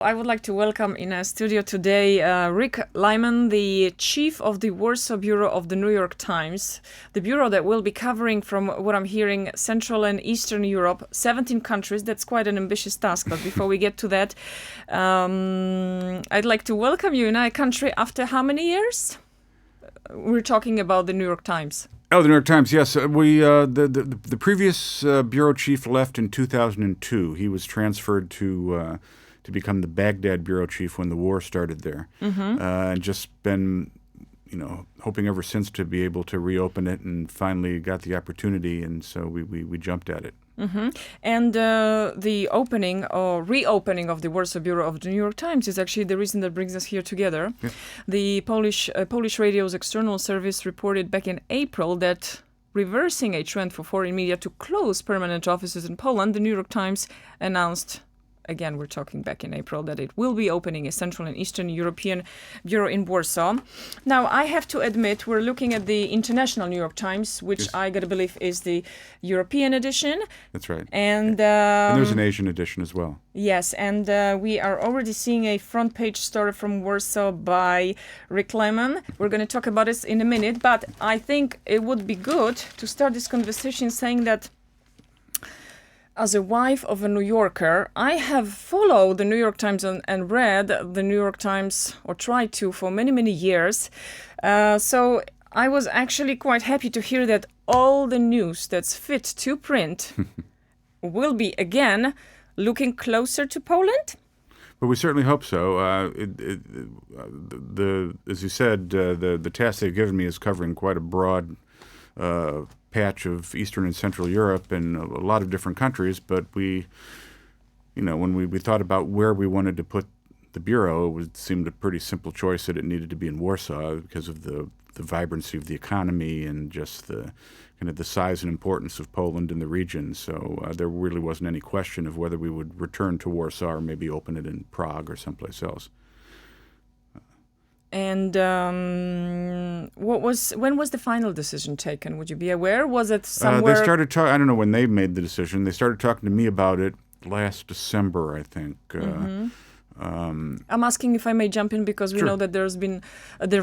I would like to welcome in our studio today Rick Lyman, the chief of the Warsaw Bureau of the New York Times, the bureau that will be covering, from what I'm hearing, Central and Eastern Europe, 17 countries. That's quite an ambitious task. But before we get to that, I'd like to welcome you in our country after how many years? We're talking about the New York Times. Oh, the New York Times, yes. The previous bureau chief left in 2002. He was transferred to become the Baghdad bureau chief when the war started there, and just been, hoping ever since to be able to reopen it, and finally got the opportunity, and so we jumped at it. And the opening or reopening of the Warsaw Bureau of the New York Times is actually the reason that brings us here together. Yeah. The Polish radio's external service reported back in April that, reversing a trend for foreign media to close permanent offices in Poland, the New York Times announced, again, we're talking back in April, that it will be opening a Central and Eastern European bureau in Warsaw. Now, I have to admit, we're looking at the International New York Times, which yes. I gotta believe is the European edition. That's right. And there's an Asian edition as well. Yes, and we are already seeing a front page story from Warsaw by Rick Lyman. We're going to talk about this in a minute, but I think it would be good to start this conversation saying that as a wife of a New Yorker, I have followed the New York Times and read the New York Times, or tried to, for many, many years. So I was actually quite happy to hear that all the news that's fit to print will be, again, looking closer to Poland? Well, we certainly hope so. As you said, the task they've given me is covering quite a broad patch of Eastern and Central Europe and a lot of different countries. But when we thought about where we wanted to put the bureau, it seemed a pretty simple choice that it needed to be in Warsaw because of the vibrancy of the economy and just the size and importance of Poland in the region. So there really wasn't any question of whether we would return to Warsaw or maybe open it in Prague or someplace else. And when was the final decision taken? Would you be aware? Was it somewhere? They started talking. I don't know when they made the decision. They started talking to me about it last December, I think. I'm asking if I may jump in because we Sure. know that there have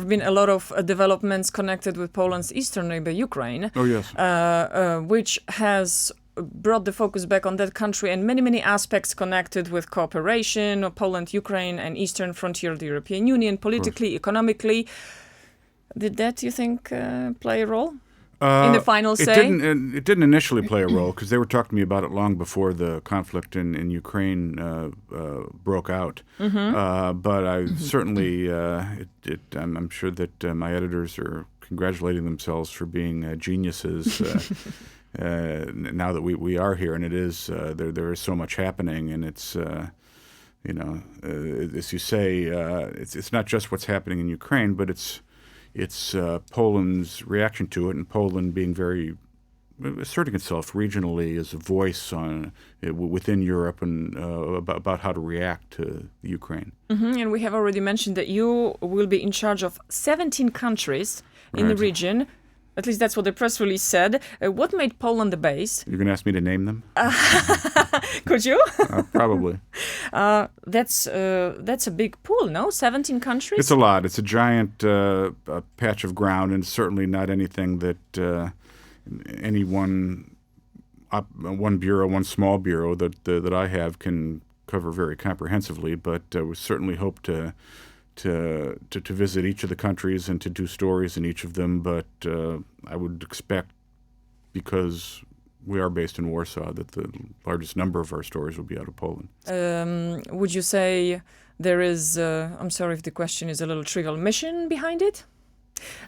been a lot of developments connected with Poland's eastern neighbor Ukraine. Oh yes, which has brought the focus back on that country and many aspects connected with cooperation of Poland, Ukraine, and eastern frontier of the European Union, politically, economically. Did that, you think, play a role? In the final say? It didn't initially play a role because they were talking to me about it long before the conflict in Ukraine broke out. But I certainly, I'm sure that my editors are congratulating themselves for being geniuses now that we are here, and it is there is so much happening, and it's as you say, it's not just what's happening in Ukraine, but it's Poland's reaction to it, and Poland being very asserting itself regionally as a voice within Europe and about how to react to Ukraine. And we have already mentioned that you will be in charge of 17 countries in the region. At least that's what the press release said. What made Poland the base? You're going to ask me to name them? Could you? Probably. That's a big pool, no? 17 countries? It's a lot. It's a giant patch of ground, and certainly not anything that any one bureau, one small bureau that I have can cover very comprehensively. But we certainly hope to visit each of the countries and to do stories in each of them. But I would expect, because we are based in Warsaw, that the largest number of our stories will be out of Poland. Would you say there is, I'm sorry if the question is a little trivial, mission behind it?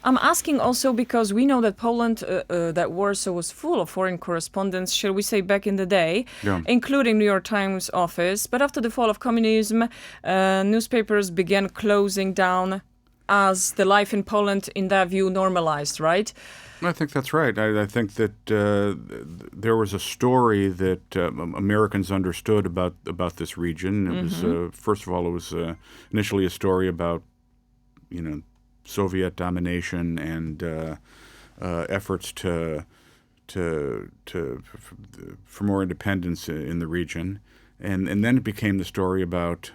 I'm asking also because we know that Poland, that Warsaw was full of foreign correspondents, shall we say, back in the day, including New York Times office. But after the fall of communism, newspapers began closing down as the life in Poland, in their view, normalized, right? I think that's right. I think that there was a story that Americans understood about this region. It was, first of all, it was initially a story about, Soviet domination and efforts for more independence in the region, and then it became the story about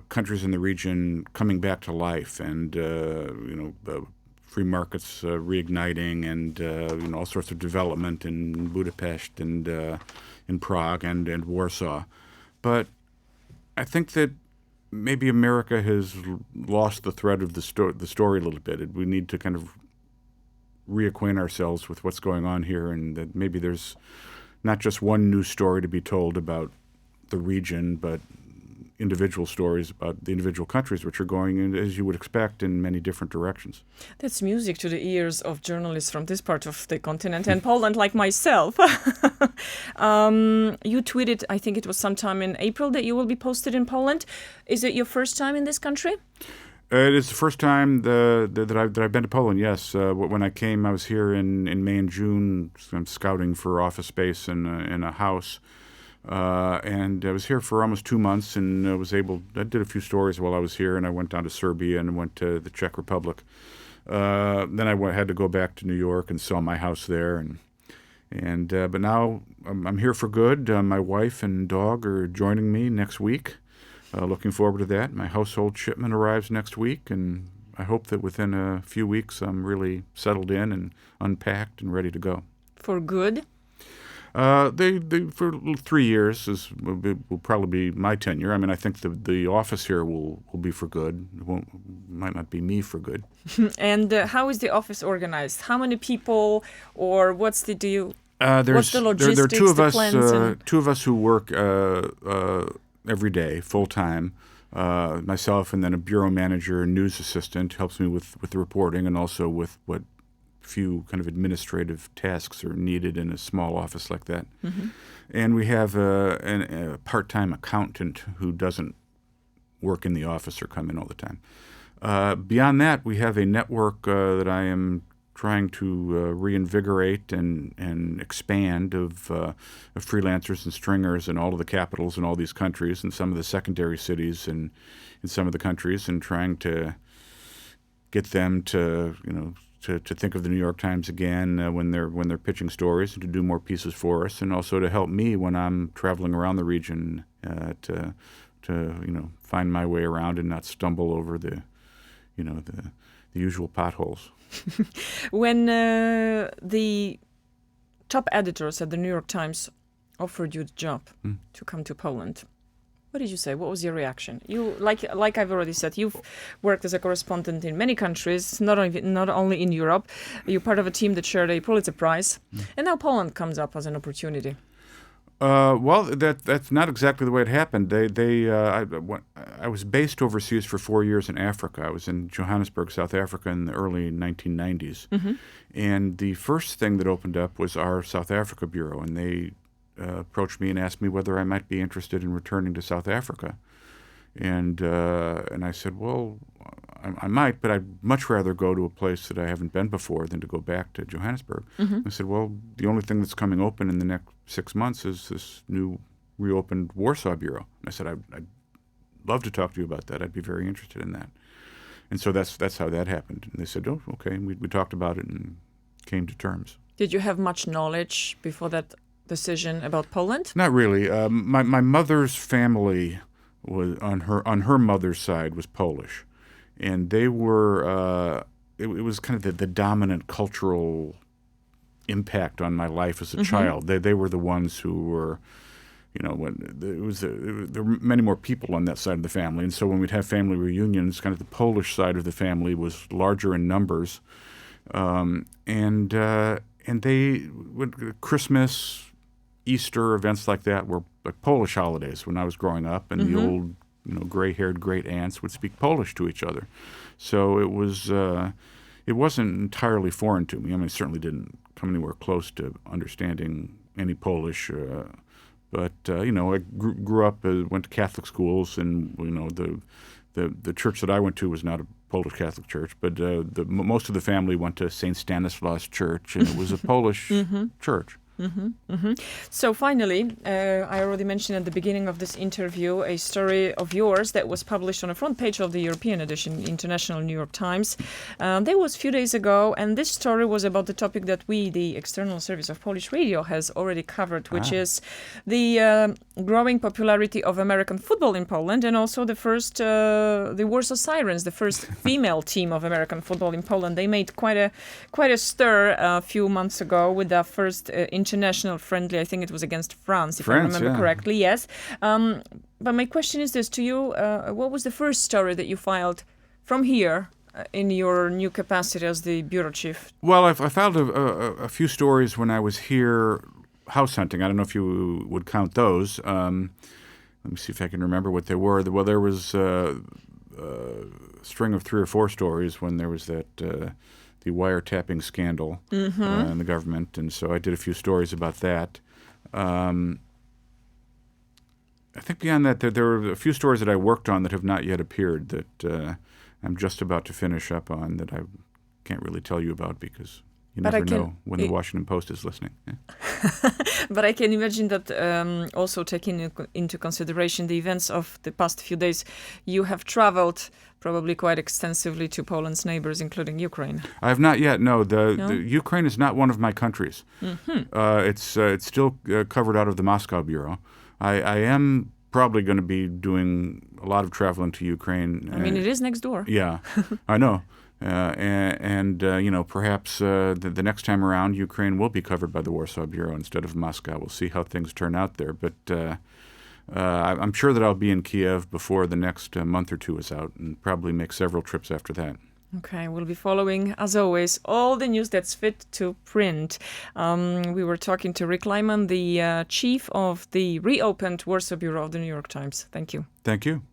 countries in the region coming back to life, and free markets reigniting, and all sorts of development in Budapest and in Prague and Warsaw. But I think that maybe America has lost the thread of the story a little bit. We need to kind of reacquaint ourselves with what's going on here, and that maybe there's not just one new story to be told about the region, but individual stories about the individual countries, which are going in, as you would expect, in many different directions. That's music to the ears of journalists from this part of the continent and Poland, like myself. You tweeted, I think it was sometime in April, that you will be posted in Poland. Is it your first time in this country? It is the first time that I've been to Poland, yes. When I came, I was here in May and June. I'm scouting for office space in a house. And I was here for almost 2 months, and I did a few stories while I was here, and I went down to Serbia and went to the Czech Republic. Then I had to go back to New York and sell my house there, but now I'm here for good. My wife and dog are joining me next week. Looking forward to that. My household shipment arrives next week, and I hope that within a few weeks I'm really settled in and unpacked and ready to go. For good? They for 3 years will probably be my tenure. I mean, I think the office here will be for good. Might not be me for good. And how is the office organized? How many people, or what's the deal? What's the logistics? There are two of the us. plans Two of us who work every day, full time. Myself, and then a bureau manager, news assistant, helps me with the reporting, and also with what few kind of administrative tasks are needed in a small office like that. Mm-hmm. And we have a part-time accountant who doesn't work in the office or come in all the time. Beyond that, we have a network that I am trying to reinvigorate and expand of freelancers and stringers in all of the capitals in all these countries and some of the secondary cities in some of the countries, and trying to get them to think of the New York Times again when they're pitching stories, and to do more pieces for us, and also to help me when I'm traveling around the region to find my way around and not stumble over the usual potholes. When the top editors at the New York Times offered you the job to come to Poland, what did you say? What was your reaction? You, like I've already said, you've worked as a correspondent in many countries, not only in Europe. You're part of a team that shared a Pulitzer Prize, and now Poland comes up as an opportunity. Well, that's not exactly the way it happened. I was based overseas for 4 years in Africa. I was in Johannesburg, South Africa, in the early 1990s, and the first thing that opened up was our South Africa bureau, and they approached me and asked me whether I might be interested in returning to South Africa, and I said, well, I might, but I'd much rather go to a place that I haven't been before than to go back to Johannesburg. I said, well, the only thing that's coming open in the next 6 months is this new reopened Warsaw Bureau. And I said, I'd love to talk to you about that. I'd be very interested in that. And so that's how that happened. And they said, oh, okay. And we talked about it and came to terms. Did you have much knowledge before that decision about Poland? Not really. My mother's family was on her mother's side was Polish, and they were it was kind of the dominant cultural impact on my life as a child. They were the ones who were, when there were many more people on that side of the family, and so when we'd have family reunions, kind of the Polish side of the family was larger in numbers, and they would Christmas, Easter, events like that were like Polish holidays when I was growing up, and the old, gray-haired great aunts would speak Polish to each other. So it wasn't entirely foreign to me. I mean, I certainly didn't come anywhere close to understanding any Polish, but I grew up, went to Catholic schools, and the church that I went to was not a Polish Catholic church, but most of the family went to St. Stanislaus Church, and it was a Polish church. So finally, I already mentioned at the beginning of this interview a story of yours that was published on the front page of the European edition, International New York Times. That was a few days ago, and this story was about the topic that we, the External Service of Polish Radio, has already covered, which is the growing popularity of American football in Poland, and also the Warsaw Sirens, the first female team of American football in Poland. They made quite a stir a few months ago with their first international friendly. I think it was against France, if I remember correctly. Yes. But my question is this to you: what was the first story that you filed from here in your new capacity as the bureau chief? Well, I filed a few stories when I was here house hunting. I don't know if you would count those. Let me see if I can remember what they were. Well, there was a string of 3 or 4 stories when there was that the wiretapping scandal in the government, and so I did a few stories about that. I think beyond that, there were a few stories that I worked on that have not yet appeared that I'm just about to finish up on that I can't really tell you about because you never know when the Washington Post is listening. Yeah. But I can imagine that also taking into consideration the events of the past few days, you have traveled probably quite extensively to Poland's neighbors, including Ukraine. I have not yet. No, the Ukraine is not one of my countries. It's still covered out of the Moscow bureau. I am probably going to be doing a lot of traveling to Ukraine. I mean, it is next door. Yeah, I know. Perhaps the next time around, Ukraine will be covered by the Warsaw Bureau instead of Moscow. We'll see how things turn out there. But I'm sure that I'll be in Kiev before the next month or 2 is out and probably make several trips after that. Okay, we'll be following, as always, all the news that's fit to print. We were talking to Rick Lyman, the chief of the reopened Warsaw Bureau of the New York Times. Thank you. Thank you.